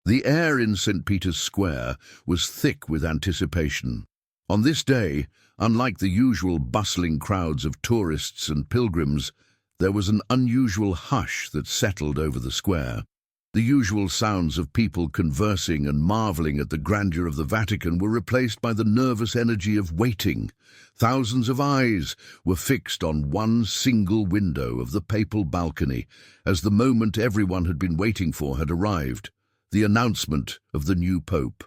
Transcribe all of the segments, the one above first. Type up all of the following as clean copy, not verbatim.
The air in St. Peter's Square was thick with anticipation. On this day, unlike the usual bustling crowds of tourists and pilgrims, there was an unusual hush that settled over the square. The usual sounds of people conversing and marveling at the grandeur of the Vatican were replaced by the nervous energy of waiting. Thousands of eyes were fixed on one single window of the papal balcony as the moment everyone had been waiting for had arrived, the announcement of the new pope.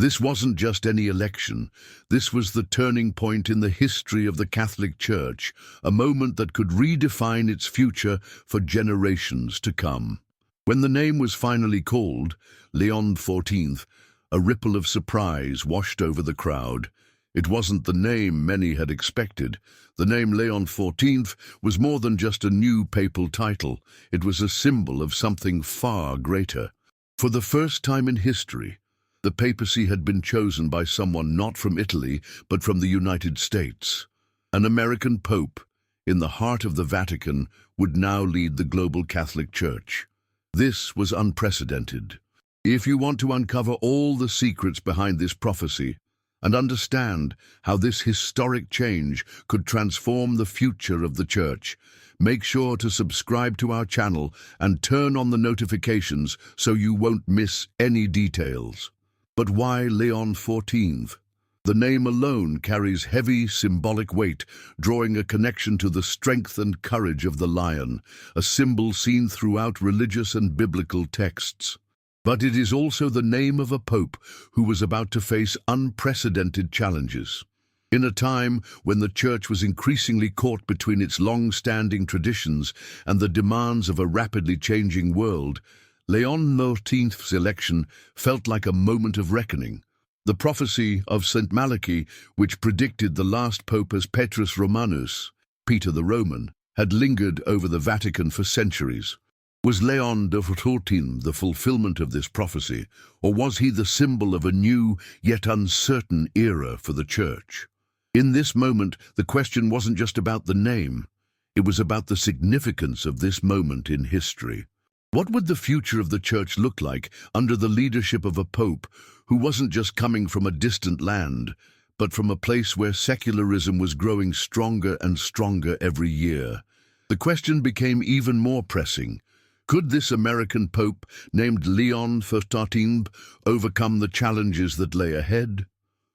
This wasn't just any election. This was the turning point in the history of the Catholic Church, a moment that could redefine its future for generations to come. When the name was finally called, Leon XIV, a ripple of surprise washed over the crowd. It wasn't the name many had expected. The name Leon XIV was more than just a new papal title. It was a symbol of something far greater. For the first time in history, the papacy had been chosen by someone not from Italy, but from the United States. An American pope, in the heart of the Vatican, would now lead the global Catholic Church. This was unprecedented. If you want to uncover all the secrets behind this prophecy and understand how this historic change could transform the future of the Church, make sure to subscribe to our channel and turn on the notifications so you won't miss any details. But why Leon XIV? The name alone carries heavy symbolic weight, drawing a connection to the strength and courage of the lion, a symbol seen throughout religious and biblical texts. But it is also the name of a pope who was about to face unprecedented challenges. In a time when the Church was increasingly caught between its long-standing traditions and the demands of a rapidly changing world, Leon XIV's election felt like a moment of reckoning. The prophecy of St. Malachy, which predicted the last pope as Petrus Romanus, Peter the Roman, had lingered over the Vatican for centuries. Was Leon XIV the fulfillment of this prophecy, or was he the symbol of a new, yet uncertain era for the Church? In this moment, the question wasn't just about the name. It was about the significance of this moment in history. What would the future of the Church look like under the leadership of a pope who wasn't just coming from a distant land, but from a place where secularism was growing stronger and stronger every year? The question became even more pressing. Could this American pope, named Leon XIV, overcome the challenges that lay ahead?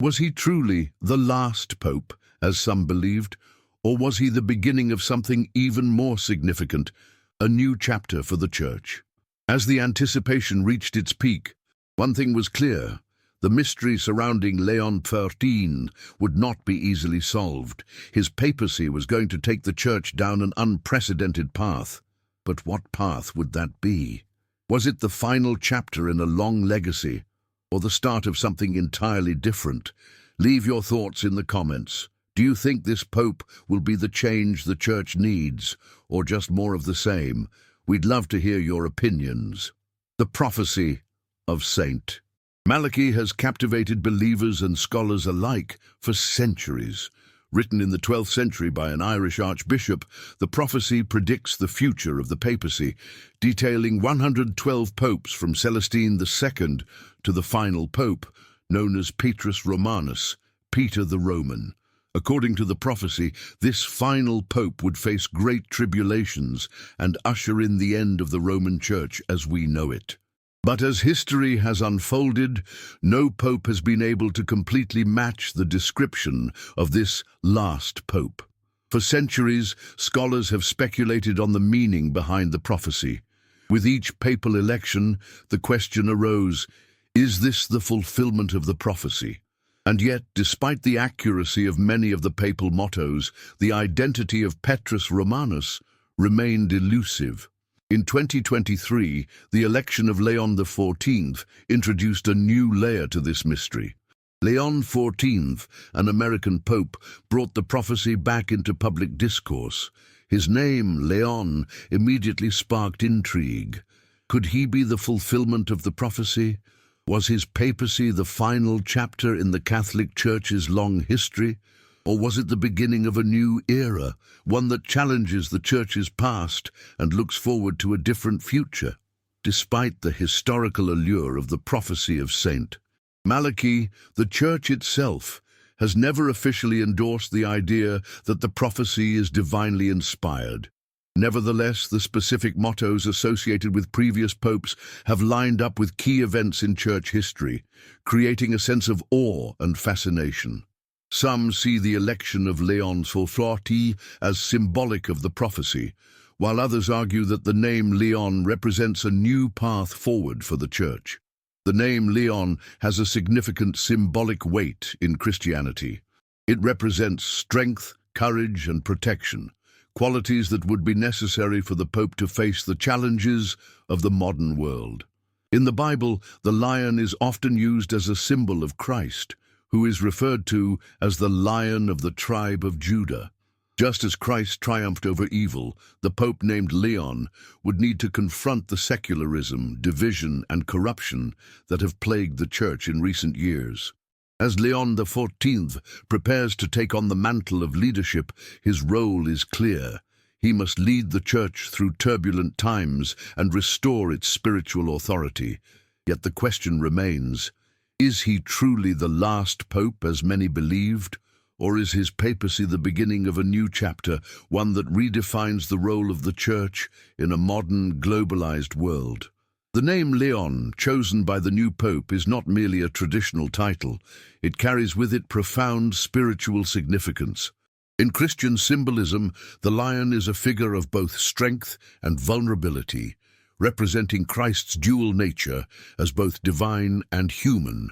Was he truly the last pope, as some believed, or was he the beginning of something even more significant, a new chapter for the Church? As the anticipation reached its peak, one thing was clear. The mystery surrounding Leon XIV would not be easily solved. His papacy was going to take the Church down an unprecedented path. But what path would that be? Was it the final chapter in a long legacy, or the start of something entirely different? Leave your thoughts in the comments. Do you think this pope will be the change the Church needs, or just more of the same? We'd love to hear your opinions. The prophecy of St. Malachy has captivated believers and scholars alike for centuries. Written in the 12th century by an Irish archbishop, the prophecy predicts the future of the papacy, detailing 112 popes from Celestine II to the final pope, known as Petrus Romanus, Peter the Roman. According to the prophecy, this final pope would face great tribulations and usher in the end of the Roman Church as we know it. But as history has unfolded, no pope has been able to completely match the description of this last pope. For centuries, scholars have speculated on the meaning behind the prophecy. With each papal election, the question arose, is this the fulfillment of the prophecy? And yet, despite the accuracy of many of the papal mottos, the identity of Petrus Romanus remained elusive. In 2023, the election of Leon XIV introduced a new layer to this mystery. Leon XIV, an American pope, brought the prophecy back into public discourse. His name, Leon, immediately sparked intrigue. Could he be the fulfillment of the prophecy? Was his papacy the final chapter in the Catholic Church's long history? Or was it the beginning of a new era, one that challenges the Church's past and looks forward to a different future? despite the historical allure of the prophecy of Saint Malachy. The Church itself has never officially endorsed the idea that the prophecy is divinely inspired. Nevertheless, the specific mottos associated with previous popes have lined up with key events in church history, creating a sense of awe and fascination. Some see the election of Leo XIV as symbolic of the prophecy, while others argue that the name Leon represents a new path forward for the Church. The name Leon has a significant symbolic weight in Christianity. It represents strength, courage, and protection, qualities that would be necessary for the Pope to face the challenges of the modern world. In the Bible, the lion is often used as a symbol of Christ, who is referred to as the Lion of the tribe of Judah. Just as Christ triumphed over evil, the Pope named Leon would need to confront the secularism, division, and corruption that have plagued the Church in recent years. As Leon XIV prepares to take on the mantle of leadership, his role is clear. He must lead the Church through turbulent times and restore its spiritual authority. Yet the question remains, is he truly the last pope, as many believed? Or is his papacy the beginning of a new chapter, one that redefines the role of the Church in a modern, globalized world? The name Leon, chosen by the new pope, is not merely a traditional title. It carries with it profound spiritual significance. In Christian symbolism, the lion is a figure of both strength and vulnerability, representing Christ's dual nature as both divine and human.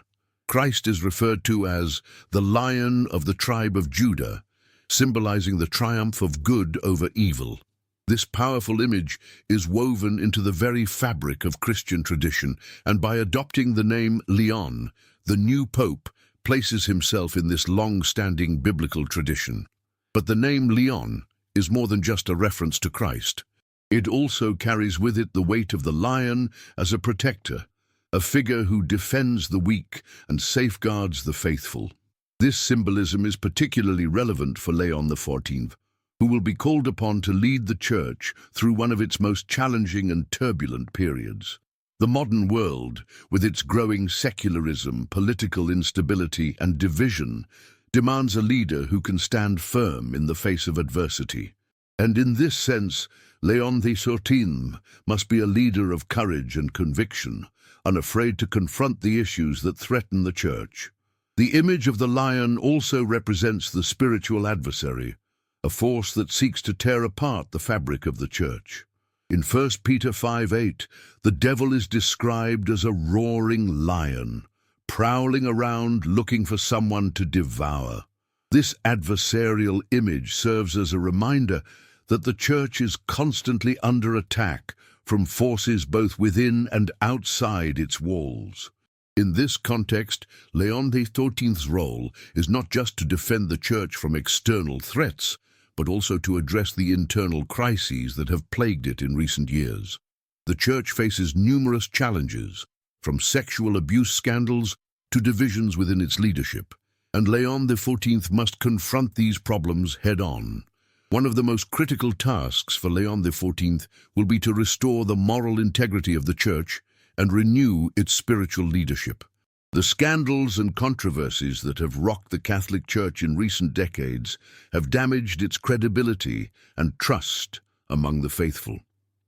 Christ is referred to as the Lion of the tribe of Judah, symbolizing the triumph of good over evil. This powerful image is woven into the very fabric of Christian tradition, and by adopting the name Leon, the new pope places himself in this long-standing biblical tradition. But the name Leon is more than just a reference to Christ. It also carries with it the weight of the lion as a protector, a figure who defends the weak and safeguards the faithful. This symbolism is particularly relevant for Leon XIV, who will be called upon to lead the Church through one of its most challenging and turbulent periods. The modern world, with its growing secularism, political instability, and division, demands a leader who can stand firm in the face of adversity. And in this sense, Leon XIV must be a leader of courage and conviction, unafraid to confront the issues that threaten the Church. The image of the lion also represents the spiritual adversary, a force that seeks to tear apart the fabric of the Church. In 1 Peter 5:8, the devil is described as a roaring lion, prowling around looking for someone to devour. This adversarial image serves as a reminder that the Church is constantly under attack from forces both within and outside its walls. In this context, Leon XIV's role is not just to defend the Church from external threats, but also to address the internal crises that have plagued it in recent years. The Church faces numerous challenges, from sexual abuse scandals to divisions within its leadership, and Leon XIV must confront these problems head-on. One of the most critical tasks for Leon XIV will be to restore the moral integrity of the Church and renew its spiritual leadership. The scandals and controversies that have rocked the Catholic Church in recent decades have damaged its credibility and trust among the faithful.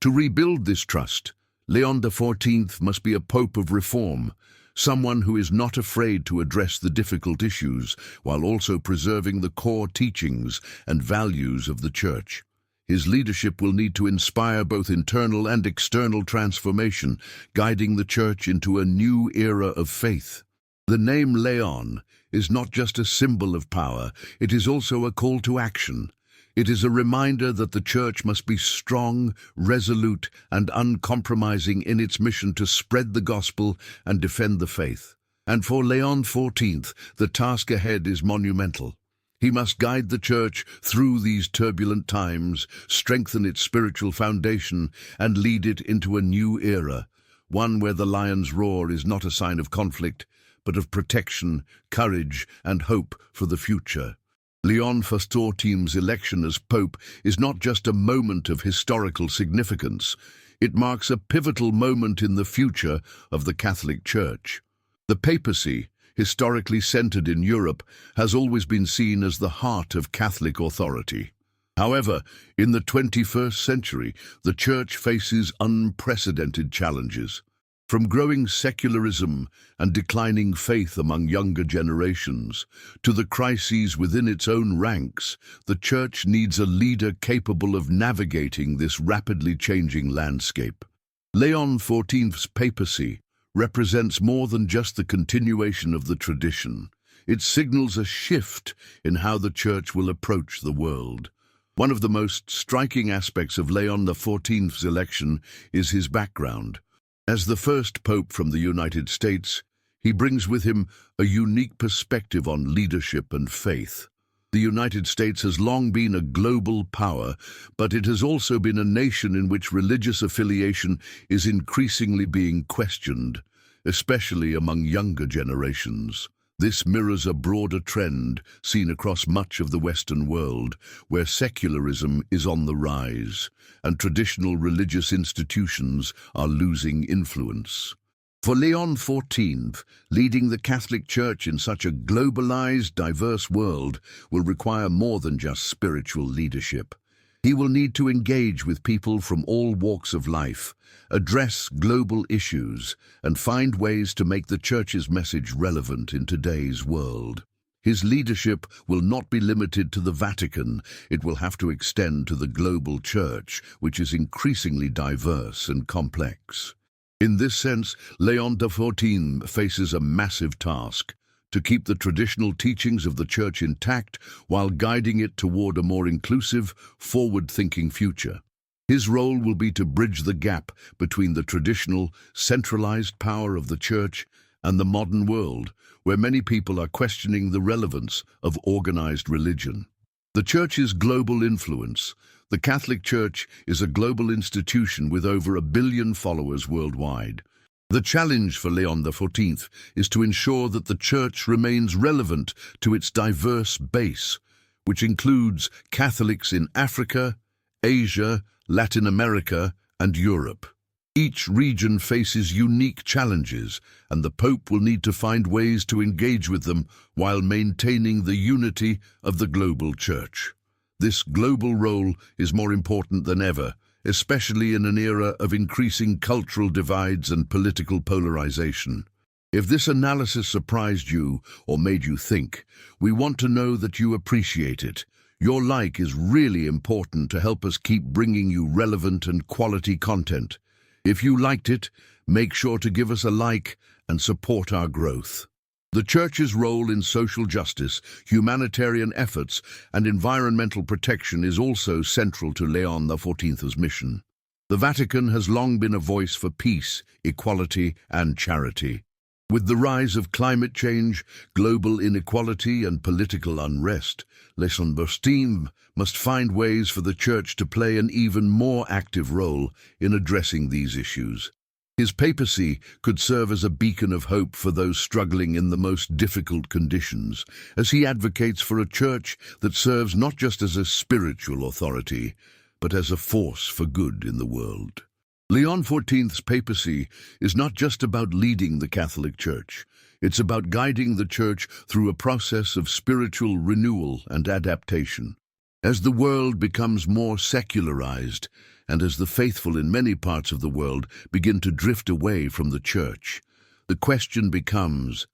To rebuild this trust, Leon XIV must be a pope of reform, someone who is not afraid to address the difficult issues while also preserving the core teachings and values of the Church. His leadership will need to inspire both internal and external transformation, guiding the Church into a new era of faith. The name Leon is not just a symbol of power, it is also a call to action. It is a reminder that the Church must be strong, resolute, and uncompromising in its mission to spread the gospel and defend the faith. And for Leon XIV, the task ahead is monumental. He must guide the Church through these turbulent times, strengthen its spiritual foundation, and lead it into a new era, one where the lion's roar is not a sign of conflict, but of protection, courage, and hope for the future. Leon XIV's election as Pope is not just a moment of historical significance. It marks a pivotal moment in the future of the Catholic Church. The Papacy, historically centered in Europe, has always been seen as the heart of Catholic authority. However, in the 21st century, the Church faces unprecedented challenges. From growing secularism and declining faith among younger generations, to the crises within its own ranks, the Church needs a leader capable of navigating this rapidly changing landscape. Leon XIV's papacy represents more than just the continuation of the tradition. It signals a shift in how the Church will approach the world. One of the most striking aspects of Leon XIV's election is his background. As the first pope from the United States, he brings with him a unique perspective on leadership and faith. The United States has long been a global power, but it has also been a nation in which religious affiliation is increasingly being questioned, especially among younger generations. This mirrors a broader trend seen across much of the Western world, where secularism is on the rise and traditional religious institutions are losing influence. For Leon XIV, leading the Catholic Church in such a globalized, diverse world will require more than just spiritual leadership. He will need to engage with people from all walks of life, address global issues, and find ways to make the Church's message relevant in today's world. His leadership will not be limited to the Vatican. It will have to extend to the global Church, which is increasingly diverse and complex. In this sense, Leon XIV faces a massive task: to keep the traditional teachings of the Church intact while guiding it toward a more inclusive, forward-thinking future. His role will be to bridge the gap between the traditional, centralized power of the Church and the modern world, where many people are questioning the relevance of organized religion. The Church's global influence. The Catholic Church is a global institution with over 1 billion followers worldwide. The challenge for Leon XIV is to ensure that the Church remains relevant to its diverse base, which includes Catholics in Africa, Asia, Latin America, and Europe. Each region faces unique challenges, and the Pope will need to find ways to engage with them while maintaining the unity of the global Church. This global role is more important than ever, especially in an era of increasing cultural divides and political polarization. If this analysis surprised you or made you think, we want to know that you appreciate it. Your like is really important to help us keep bringing you relevant and quality content. If you liked it, make sure to give us a like and support our growth. The Church's role in social justice, humanitarian efforts, and environmental protection is also central to Leon XIV's mission. The Vatican has long been a voice for peace, equality, and charity. With the rise of climate change, global inequality, and political unrest, Leon XIV must find ways for the Church to play an even more active role in addressing these issues. His papacy could serve as a beacon of hope for those struggling in the most difficult conditions, as he advocates for a Church that serves not just as a spiritual authority, but as a force for good in the world. Leon XIV's papacy is not just about leading the Catholic Church. It's about guiding the Church through a process of spiritual renewal and adaptation. As the world becomes more secularized, and as the faithful in many parts of the world begin to drift away from the Church, the question becomes,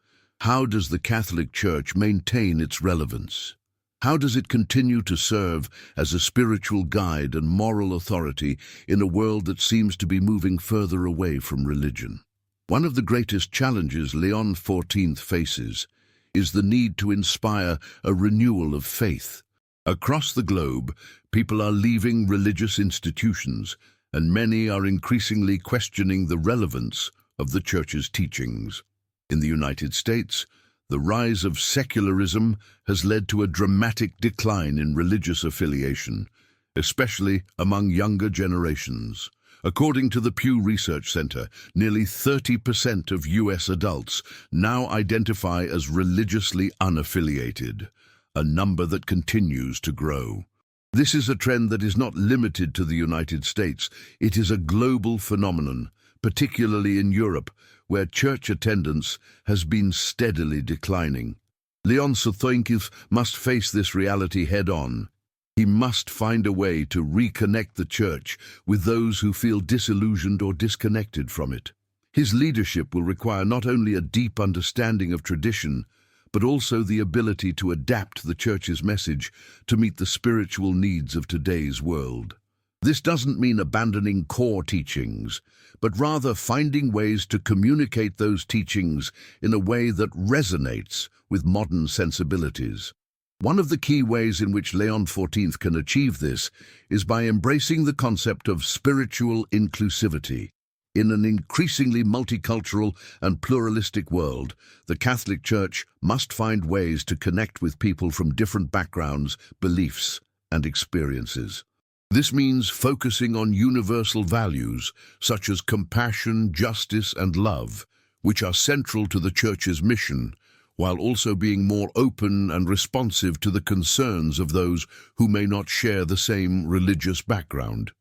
how does the Catholic Church maintain its relevance? How does it continue to serve as a spiritual guide and moral authority in a world that seems to be moving further away from religion? One of the greatest challenges Leon XIV faces is the need to inspire a renewal of faith. Across the globe, people are leaving religious institutions, and many are increasingly questioning the relevance of the Church's teachings. In the United States, the rise of secularism has led to a dramatic decline in religious affiliation, especially among younger generations. According to the Pew Research Center, nearly 30% of U.S. adults now identify as religiously unaffiliated, a number that continues to grow. This is a trend that is not limited to the United States. It is a global phenomenon, particularly in Europe, where church attendance has been steadily declining. Leon XIV must face this reality head-on. He must find a way to reconnect the church with those who feel disillusioned or disconnected from it. His leadership will require not only a deep understanding of tradition, but also the ability to adapt the church's message to meet the spiritual needs of today's world. This doesn't mean abandoning core teachings, but rather finding ways to communicate those teachings in a way that resonates with modern sensibilities. One of the key ways in which Leon XIV can achieve this is by embracing the concept of spiritual inclusivity. In an increasingly multicultural and pluralistic world, the Catholic Church must find ways to connect with people from different backgrounds, beliefs, and experiences. This means focusing on universal values such as compassion, justice, and love, which are central to the Church's mission, while also being more open and responsive to the concerns of those who may not share the same religious background.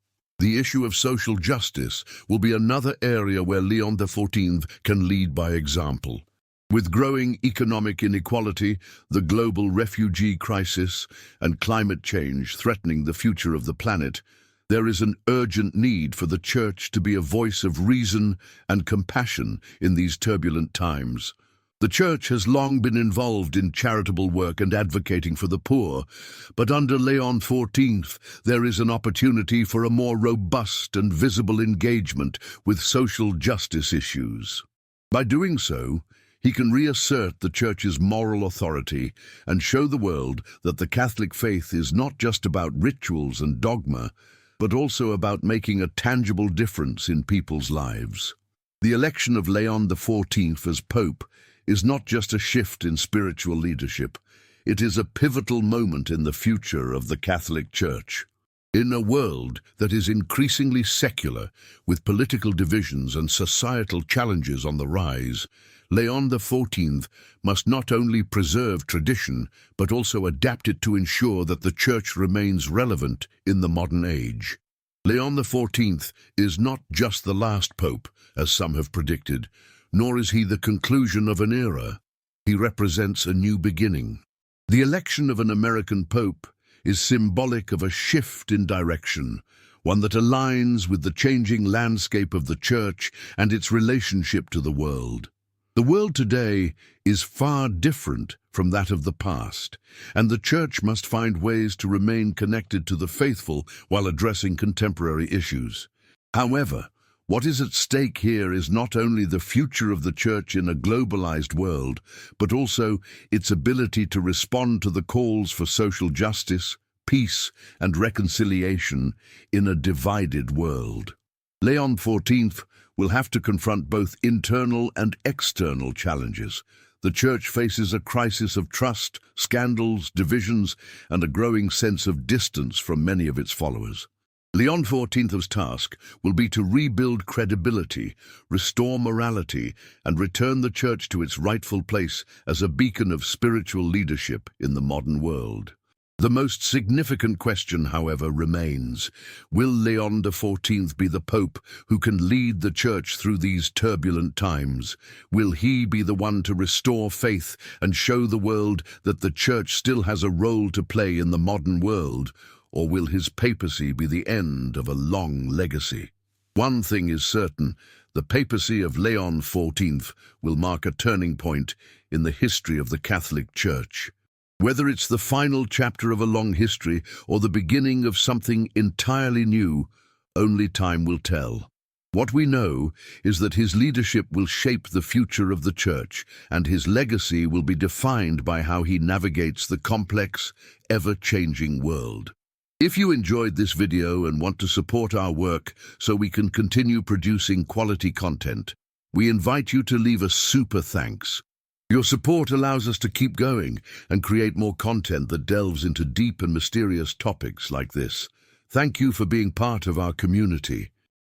The issue of social justice will be another area where Leon XIV can lead by example. With growing economic inequality, the global refugee crisis, and climate change threatening the future of the planet, there is an urgent need for the Church to be a voice of reason and compassion in these turbulent times. The Church has long been involved in charitable work and advocating for the poor, but under Leon XIV, there is an opportunity for a more robust and visible engagement with social justice issues. By doing so, he can reassert the Church's moral authority and show the world that the Catholic faith is not just about rituals and dogma, but also about making a tangible difference in people's lives. The election of Leon XIV as Pope is not just a shift in spiritual leadership, it is a pivotal moment in the future of the Catholic Church. In a world that is increasingly secular, with political divisions and societal challenges on the rise, Leon XIV must not only preserve tradition, but also adapt it to ensure that the Church remains relevant in the modern age. Leon XIV is not just the last pope, as some have predicted, nor is he the conclusion of an era. He represents a new beginning. The election of an American pope is symbolic of a shift in direction, one that aligns with the changing landscape of the Church and its relationship to the world. The world today is far different from that of the past, and the Church must find ways to remain connected to the faithful while addressing contemporary issues. However, what is at stake here is not only the future of the Church in a globalized world, but also its ability to respond to the calls for social justice, peace, and reconciliation in a divided world. Leon XIV will have to confront both internal and external challenges. The Church faces a crisis of trust, scandals, divisions, and a growing sense of distance from many of its followers. Leon XIV's task will be to rebuild credibility, restore morality, and return the Church to its rightful place as a beacon of spiritual leadership in the modern world. The most significant question, however, remains: will Leon XIV be the Pope who can lead the Church through these turbulent times? Will he be the one to restore faith and show the world that the Church still has a role to play in the modern world? Or will his papacy be the end of a long legacy? One thing is certain: the papacy of Leon XIV will mark a turning point in the history of the Catholic Church. Whether it's the final chapter of a long history or the beginning of something entirely new, only time will tell. What we know is that his leadership will shape the future of the Church, and his legacy will be defined by how he navigates the complex, ever-changing world. If you enjoyed this video and want to support our work so we can continue producing quality content, we invite you to leave a super thanks. Your support allows us to keep going and create more content that delves into deep and mysterious topics like this. Thank you for being part of our community.